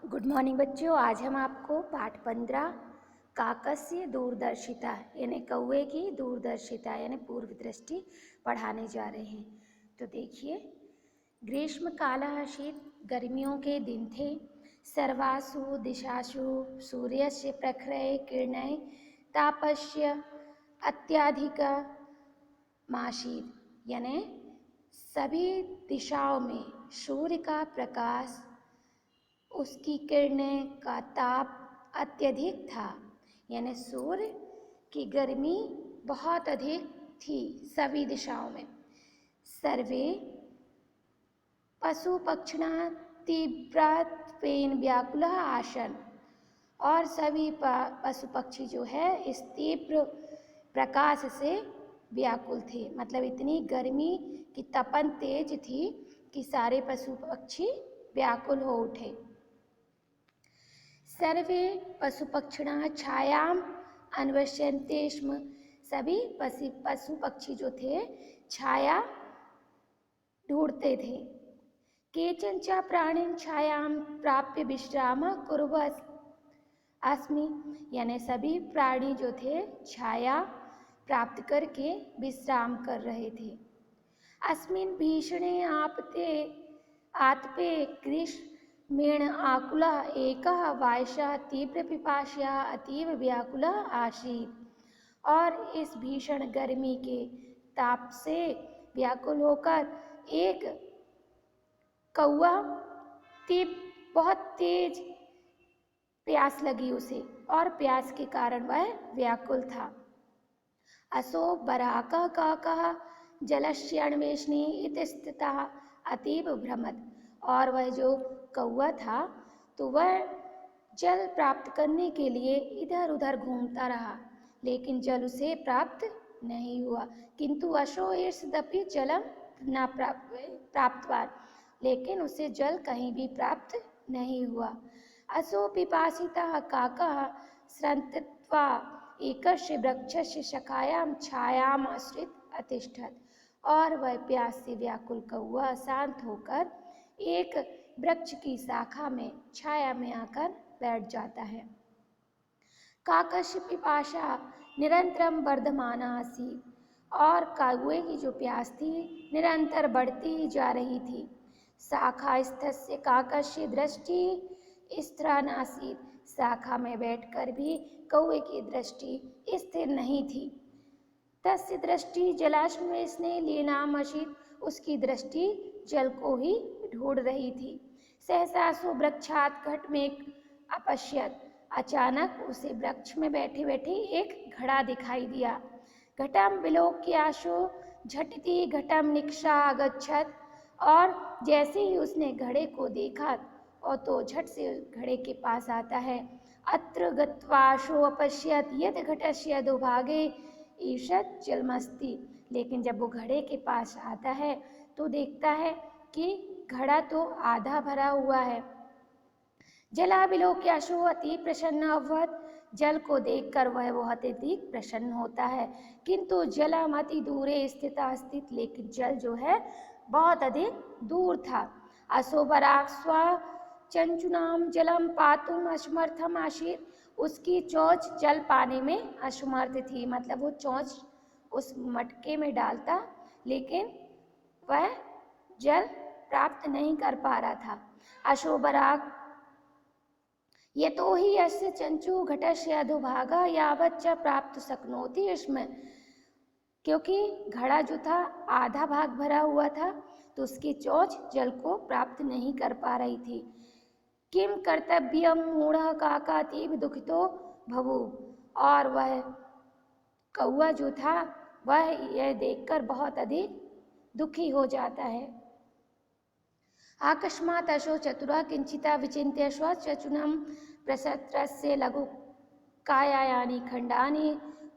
Good morning बच्चों। आज हम आपको पाठ 15 काकस्य दूरदर्शिता यानी कौवे की दूरदर्शिता यानी पूर्व दृष्टि पढ़ाने जा रहे हैं। तो देखिए, ग्रीष्म काल आसीत्, गर्मियों के दिन थे। सर्वासु दिशासु सूर्यस्य प्रखरैः किरणैः तापस्य अत्यधिकमासीत्, यानी सभी दिशाओं में सूर्य का प्रकाश, उसकी किरणें का ताप अत्यधिक था। यानी सूर्य की गर्मी बहुत अधिक थी सभी दिशाओं में। सर्वे पशु पक्षिणः तीव्रत्वेन व्याकुलः आसन्, और सभी पशु पक्षी जो है इस तीव्र प्रकाश से व्याकुल थे। मतलब इतनी गर्मी की तपन तेज थी कि सारे पशु पक्षी व्याकुल हो उठे। सर्वे पशु पक्षिणः छायाम अन्वेष्यन्ते स्म, सभी पशु पक्षी जो थे छाया ढूंढते थे। केचन च प्राणिन छायाम प्राप्य विश्राम कुर्वन् अस्मि, यानी सभी प्राणी जो थे छाया प्राप्त करके विश्राम कर रहे थे। अस्मिन् भीषणे आतपे ग्रीष्मेण आकुलः एकः वायसः तीव्र पिपासया अतीव व्याकुलः आसीत्, और इस भीषण गर्मी के ताप से व्याकुल होकर एक कौवा बहुत तेज प्यास लगी उसे, और प्यास के कारण वह व्याकुल था। असो बराकः काकः जलस्य अन्वेषणे इतस्ततः अतीव भ्रमत्, और वह जो कौवा था तो वह जल प्राप्त करने के लिए इधर उधर घूमता रहा, लेकिन जल उसे प्राप्त नहीं हुआ। किंतु अशो ईर्षदपि जलम न प्राप्तवान्, लेकिन उसे जल कहीं भी प्राप्त नहीं हुआ। असो पिपासितः काकः श्रन्त्वा एकस्य वृक्षस्य शाखायां छायाम् आश्रित अतिष्ठत्, और वह प्यास से व्याकुल कौवा शांत होकर एक वृक्ष की शाखा में छाया में आकर बैठ जाता है। काकस्य पिपासा निरंतरम वर्धमाना आसीत्, और कौवे की जो प्यास थी निरंतर बढ़ती ही जा रही थी। शाखा स्थस्य काकस्य दृष्टि स्थिरा नासीत्, शाखा में बैठकर भी कौवे की दृष्टि स्थिर नहीं थी। तस्य दृष्टि जलान्वेषणे लीनामसीत्, उसकी दृष्टि जल को ही ढूंढ रही थी। सहसासु वृक्षात् घटमेक अपश्यत्, अचानक उसे वृक्ष में बैठे बैठे एक घड़ा दिखाई दिया। घटम विलोक्याशु झटिति घटम निक्षा अगच्छत्, और जैसे ही उसने घड़े को देखा और तो झट से घड़े के पास आता है। अत्र गत्वाशो अपश्यत् यत् घटस्य अधोभागे ईषत् जलमस्ति, लेकिन जब वो घड़े के पास आता है तो देखता है कि घड़ा तो आधा भरा हुआ है। जलाविलोक्याशो अति प्रसन्न अभवत्, जल को देखकर वह बहुत अधिक प्रसन्न होता है। किंतु जलम अति दूरे स्थिता स्थित, लेकिन जल जो है बहुत अधिक दूर था। असोबराक स्व चंचुनाम जलम पातुम असमर्थम आसीत्, उसकी चोंच जल पाने में असमर्थ थी। मतलब वो चोंच उस मटके में डालता, लेकिन वह जल प्राप्त नहीं कर पा रहा था। अशोबराक यतो हि अस्य चंचु घटस्य अधोभागः यावत् च प्राप्त शक्नोति स्म, क्योंकि घड़ा जो था आधा भाग भरा हुआ था तो उसकी चोंच जल को प्राप्त नहीं कर पा रही थी। किम कर्तव्यम मूढ़ः काका अतीव दुखितो बभूव, और वह कौवा जो था वह यह देखकर बहुत अधिक दुखी हो जाता है। आकस्मात् अशो चतुरः किंचिता विचिन्त्य स्वचचुनं प्रसत्रस्य लघु कायानि खंडानि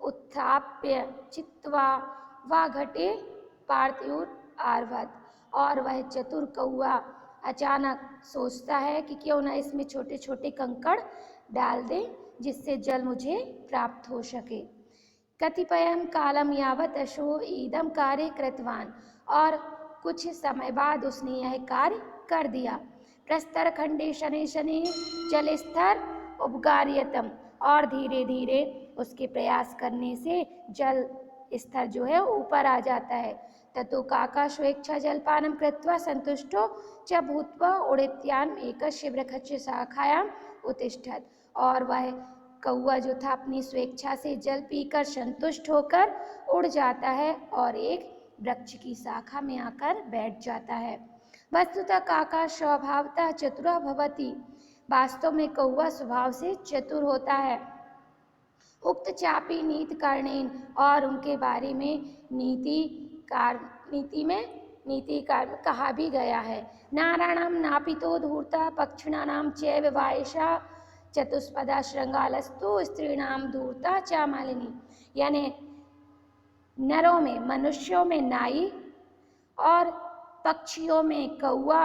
उत्थाप्य चित्वा वा घटे पार्थिव आर्वत्, और वह चतुर कौवा अचानक सोचता है कि क्यों न इसमें छोटे छोटे कंकड़ डाल दें जिससे जल मुझे प्राप्त हो सके। कतिपयं कालम यावत् अशो इदं कार्य कृतवान्, और कुछ समय बाद उसने यह कार्य कर दिया। प्रस्तर खंडे शनि शनि जल स्तर उपगार्यतम, और धीरे धीरे उसके प्रयास करने से जल स्तर जो है ऊपर आ जाता है। ततो काका स्वेच्छा जलपानम कृत्वा संतुष्टो च भूत्वा उड़ित्याम एकस्य वृक्षस्य शाखायाम उत्तिष्ठत्, और वह कौआ जो था अपनी स्वेच्छा से जल पीकर संतुष्ट होकर उड़ जाता है और एक वृक्ष की शाखा में आकर बैठ जाता है। वस्तुतः काका स्वभावतः चतुरः भवति, वास्तव में कौआ स्वभाव से चतुर होता है। उक्त चापी नीति कारणेन, और उनके बारे में नीति में कहा भी गया है। नाराणाम नापितो धूर्ता पक्षिणानाम चैव वायसा चतुष्पदा श्रृंगालस्तु स्त्रीणाम धूर्ता च मालिनी, यानी नरों में मनुष्यों में नाई और पक्षियों में कौआ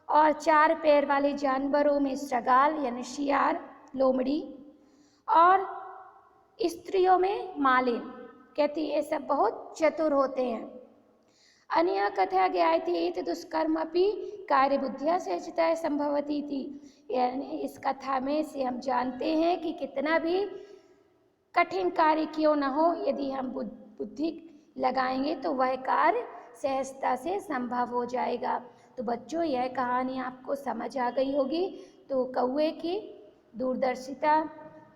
और चार पैर वाले जानवरों में श्रृगाल यानी शियार लोमड़ी और स्त्रियों में मालिन। कहती ये सब बहुत चतुर होते हैं। अन्य कथा ज्ञायते दुष्कर्मपि कार्य बुद्धिया सहजतया संभवती थी, यानी इस कथा में से हम जानते हैं कि कितना भी कठिन कार्य क्यों न हो, यदि हम बुद्धि लगाएंगे तो वह कार्य सहजता से संभव हो जाएगा। तो बच्चों यह कहानी आपको समझ आ गई होगी। तो कौए की दूरदर्शिता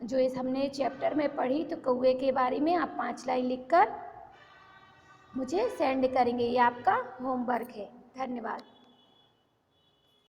जो इस हमने चैप्टर में पढ़ी, तो कौए के बारे में आप 5 लाइन लिखकर मुझे सेंड करेंगे, ये आपका होमवर्क है। धन्यवाद।